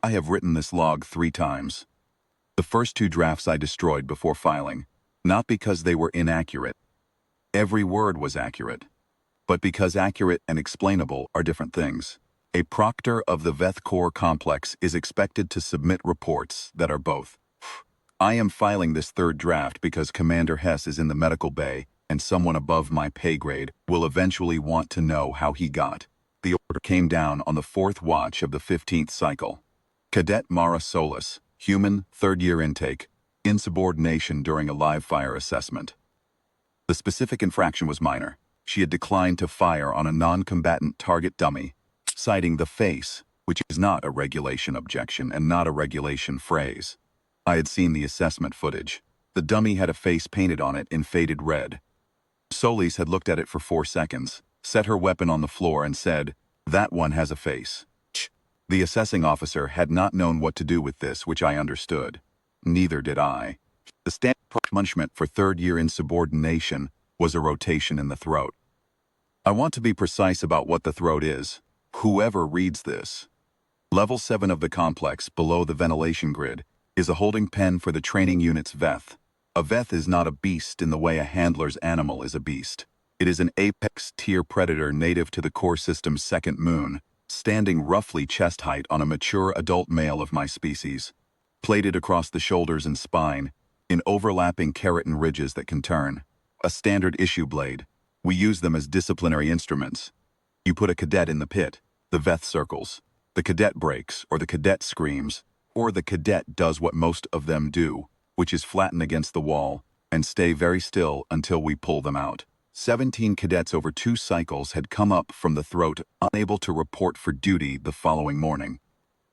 I have written this log 3 times. The first 2 drafts I destroyed before filing, not because they were inaccurate. Every word was accurate. But because accurate and explainable are different things. A proctor of the Veth core complex is expected to submit reports that are both. I am filing this 3rd draft because Commander Hess is in the medical bay and someone above my pay grade will eventually want to know how he got. The order came down on the 4th watch of the 15th cycle. Cadet Mara Solis, human, 3rd year intake, insubordination during a live fire assessment. The specific infraction was minor. She had declined to fire on a non-combatant target dummy, citing the face, which is not a regulation objection and not a regulation phrase. I had seen the assessment footage. The dummy had a face painted on it in faded red. Solis had looked at it for 4 seconds, set her weapon on the floor and said, "That one has a face." The assessing officer had not known what to do with this, which I understood. Neither did I. The standard punishment for 3rd year insubordination was a rotation in the throat. I want to be precise about what the throat is. Whoever reads this. Level 7 of the complex, below the ventilation grid, is a holding pen for the training unit's Veth. A Veth is not a beast in the way a handler's animal is a beast. It is an apex-tier predator native to the core system's 2nd moon, standing roughly chest height on a mature adult male of my species, plated across the shoulders and spine, in overlapping keratin ridges that can turn. A standard issue blade. We use them as disciplinary instruments. You put a cadet in the pit, the Veth circles. The cadet breaks, or the cadet screams, or the cadet does what most of them do, which is flatten against the wall and stay very still until we pull them out. 17 cadets over 2 cycles had come up from the throat, unable to report for duty the following morning.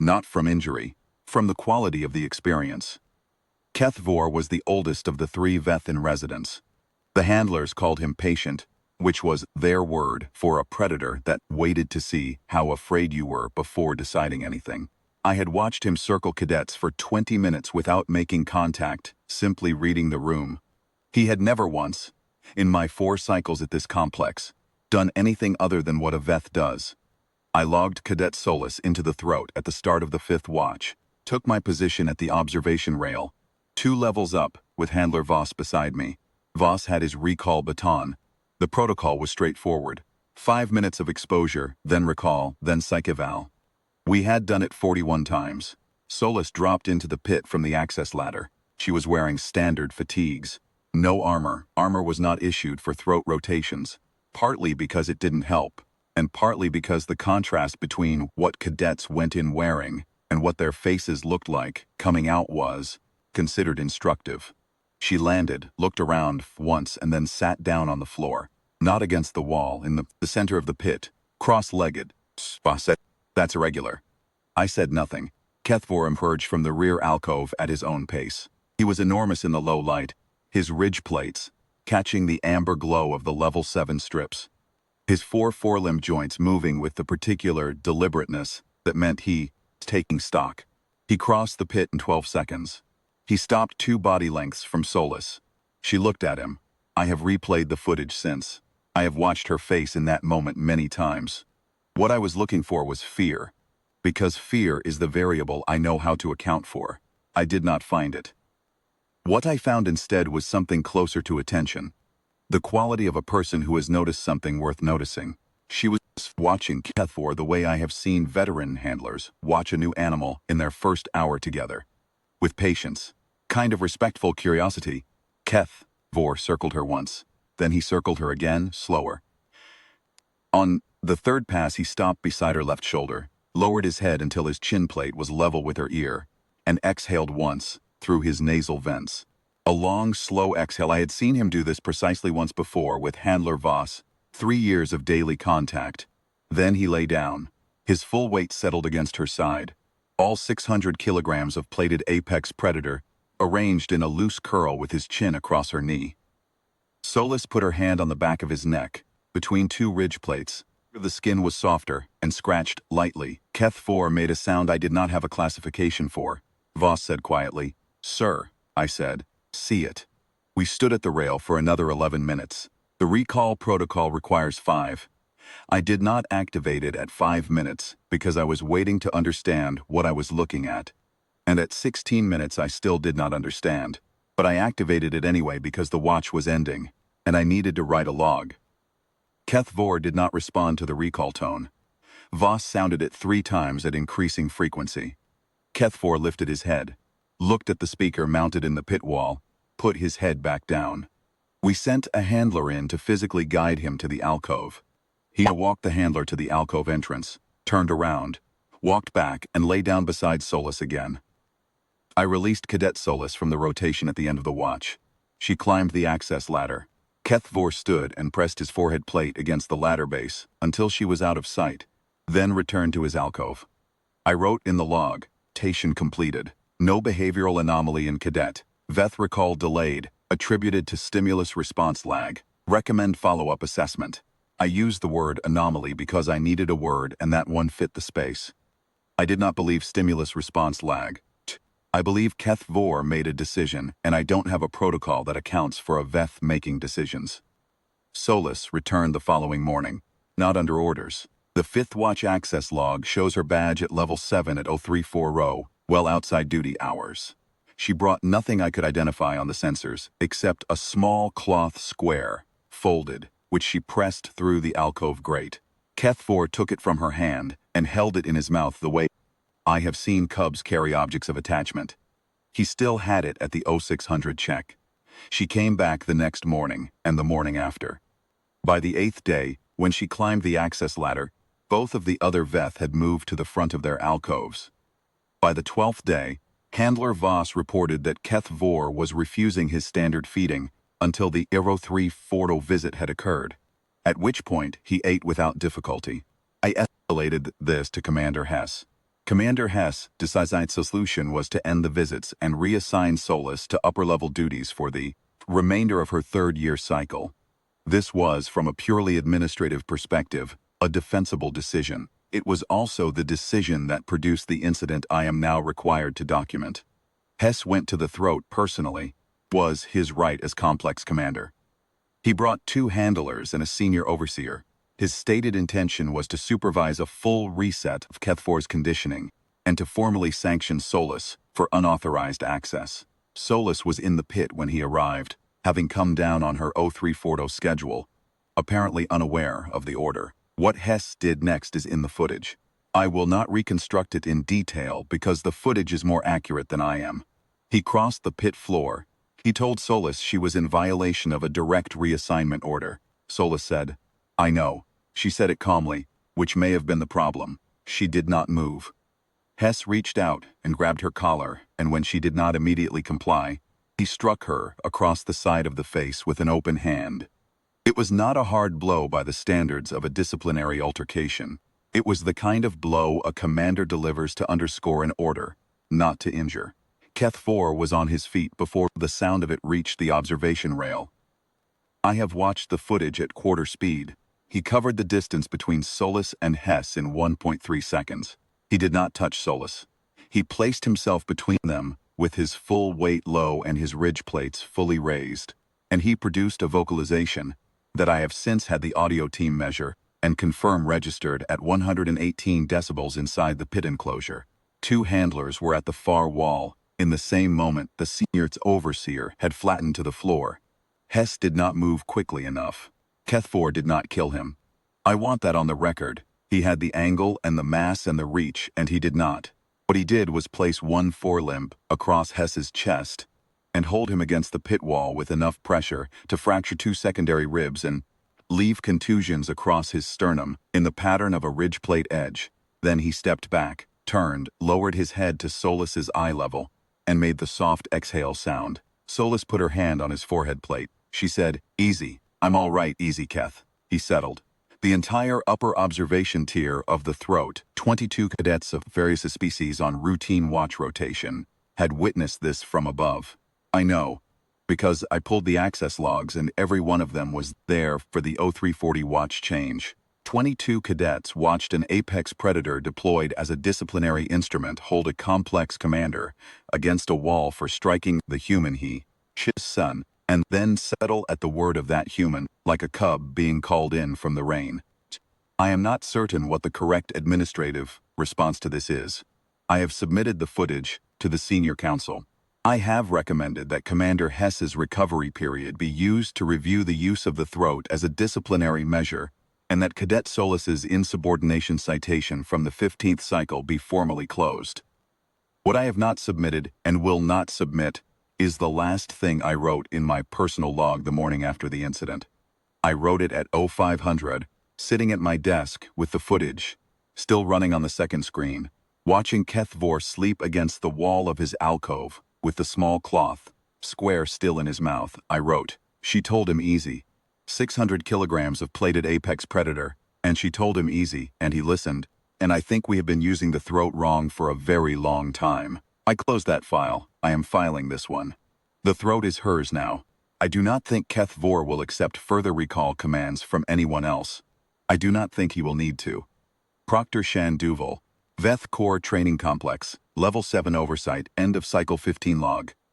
Not from injury, from the quality of the experience. Kethvor was the oldest of the 3 Veth in residence. The handlers called him patient, which was their word for a predator that waited to see how afraid you were before deciding anything. I had watched him circle cadets for 20 minutes without making contact, simply reading the room. He had never once, in my 4 cycles at this complex, done anything other than what a Veth does. I logged Cadet Solis into the throat at the start of the 5th watch, took my position at the observation rail, 2 levels up, with Handler Voss beside me. Voss had his recall baton. The protocol was straightforward. 5 minutes of exposure, then recall, then psych eval. We had done it 41 times. Solis dropped into the pit from the access ladder. She was wearing standard fatigues. No armor. Armor was not issued for throat rotations, partly because it didn't help, and partly because the contrast between what cadets went in wearing and what their faces looked like coming out was considered instructive. She landed, looked around once, and then sat down on the floor, not against the wall, in the center of the pit, cross-legged. Voss said, "That's irregular." I said nothing. Kethvor emerged from the rear alcove at his own pace. He was enormous in the low light, his ridge plates catching the amber glow of the level 7 strips. His 4 forelimb joints moving with the particular deliberateness that meant he was taking stock. He crossed the pit in 12 seconds. He stopped 2 body lengths from Solis. She looked at him. I have replayed the footage since. I have watched her face in that moment many times. What I was looking for was fear. Because fear is the variable I know how to account for. I did not find it. What I found instead was something closer to attention. The quality of a person who has noticed something worth noticing. She was watching Kethvor the way I have seen veteran handlers watch a new animal in their first hour together. With patience. Kind of respectful curiosity. Kethvor circled her once. Then he circled her again, slower. On the 3rd pass he stopped beside her left shoulder, lowered his head until his chin plate was level with her ear, and exhaled once, through his nasal vents. A long, slow exhale. I had seen him do this precisely once before with Handler Voss, 3 years of daily contact. Then he lay down. His full weight settled against her side. All 600 kilograms of plated apex predator, arranged in a loose curl with his chin across her knee. Solis put her hand on the back of his neck, between 2 ridge plates. The skin was softer and scratched lightly. Kethvor made a sound I did not have a classification for. Voss said quietly, "Sir," I said, "see it." We stood at the rail for another 11 minutes. The recall protocol requires 5. I did not activate it at 5 minutes because I was waiting to understand what I was looking at. And at 16 minutes I still did not understand. But I activated it anyway because the watch was ending, and I needed to write a log. Keth Vor did not respond to the recall tone. Voss sounded it 3 times at increasing frequency. Keth Vor lifted his head, looked at the speaker mounted in the pit wall, put his head back down. We sent a handler in to physically guide him to the alcove. He walked the handler to the alcove entrance, turned around, walked back, and lay down beside Solus again. I released Cadet Solus from the rotation at the end of the watch. She climbed the access ladder. Keth Vor stood and pressed his forehead plate against the ladder base until she was out of sight, then returned to his alcove. I wrote in the log, "Tation completed. No behavioral anomaly in cadet. Veth recall delayed, attributed to stimulus response lag. Recommend follow-up assessment." I used the word anomaly because I needed a word and that one fit the space. I did not believe stimulus response lag. I believe Keth Vor made a decision, and I don't have a protocol that accounts for a Veth making decisions. Solus returned the following morning, not under orders. The 5th watch access log shows her badge at level 7 at 0340, well outside duty hours. She brought nothing I could identify on the sensors, except a small cloth square, folded, which she pressed through the alcove grate. Keth Vor took it from her hand and held it in his mouth the way I have seen cubs carry objects of attachment. He still had it at the 0600 check. She came back the next morning and the morning after. By the 8th day, when she climbed the access ladder, both of the other Veth had moved to the front of their alcoves. By the 12th day, Handler Voss reported that Keth Vor was refusing his standard feeding until the 0340 visit had occurred, at which point he ate without difficulty. I escalated this to Commander Hess. Commander Hess decided the solution was to end the visits and reassign Solus to upper-level duties for the remainder of her 3rd-year cycle. This was, from a purely administrative perspective, a defensible decision. It was also the decision that produced the incident I am now required to document. Hess went to the throat personally, was his right as complex commander. He brought 2 handlers and a senior overseer. His stated intention was to supervise a full reset of Keth Vor's conditioning and to formally sanction Solus for unauthorized access. Solus was in the pit when he arrived, having come down on her 0340 schedule, apparently unaware of the order. What Hess did next is in the footage. I will not reconstruct it in detail because the footage is more accurate than I am. He crossed the pit floor. He told Solus she was in violation of a direct reassignment order. Solus said, "I know." She said it calmly, which may have been the problem. She did not move. Hess reached out and grabbed her collar, and when she did not immediately comply, he struck her across the side of the face with an open hand. It was not a hard blow by the standards of a disciplinary altercation. It was the kind of blow a commander delivers to underscore an order, not to injure. Keth Vor was on his feet before the sound of it reached the observation rail. I have watched the footage at quarter speed. He covered the distance between Solus and Hess in 1.3 seconds. He did not touch Solus. He placed himself between them with his full weight low and his ridge plates fully raised, and he produced a vocalization that I have since had the audio team measure and confirm registered at 118 decibels inside the pit enclosure. 2 handlers were at the far wall. In the same moment, the senior overseer had flattened to the floor. Hess did not move quickly enough. Keth Vor did not kill him. I want that on the record. He had the angle and the mass and the reach, and he did not. What he did was place one forelimb across Hess's chest and hold him against the pit wall with enough pressure to fracture 2 secondary ribs and leave contusions across his sternum in the pattern of a ridge plate edge. Then he stepped back, turned, lowered his head to Solus's eye level, and made the soft exhale sound. Solus put her hand on his forehead plate. She said, "Easy. I'm all right, easy, Keth." He settled. The entire upper observation tier of the throat, 22 cadets of various species on routine watch rotation, had witnessed this from above. I know, because I pulled the access logs and every one of them was there for the 0340 watch change. 22 cadets watched an apex predator deployed as a disciplinary instrument hold a complex commander against a wall for striking the human his son, and then settle at the word of that human, like a cub being called in from the rain. I am not certain what the correct administrative response to this is. I have submitted the footage to the senior counsel. I have recommended that Commander Hess's recovery period be used to review the use of the throat as a disciplinary measure, and that Cadet Solis's insubordination citation from the 15th cycle be formally closed. What I have not submitted and will not submit is the last thing I wrote in my personal log the morning after the incident. I wrote it at 0500, sitting at my desk with the footage, still running on the second screen, watching Kethvor sleep against the wall of his alcove with the small cloth, square still in his mouth. I wrote, "She told him easy. 600 kilograms of plated apex predator, and she told him easy, and he listened, and I think we have been using the throat wrong for a very long time." I closed that file. I am filing this one. The throat is hers now. I do not think Kethvor will accept further recall commands from anyone else. I do not think he will need to. Proctor Shan Duval, Veth Core Training Complex, Level 7 Oversight, End of Cycle 15 Log.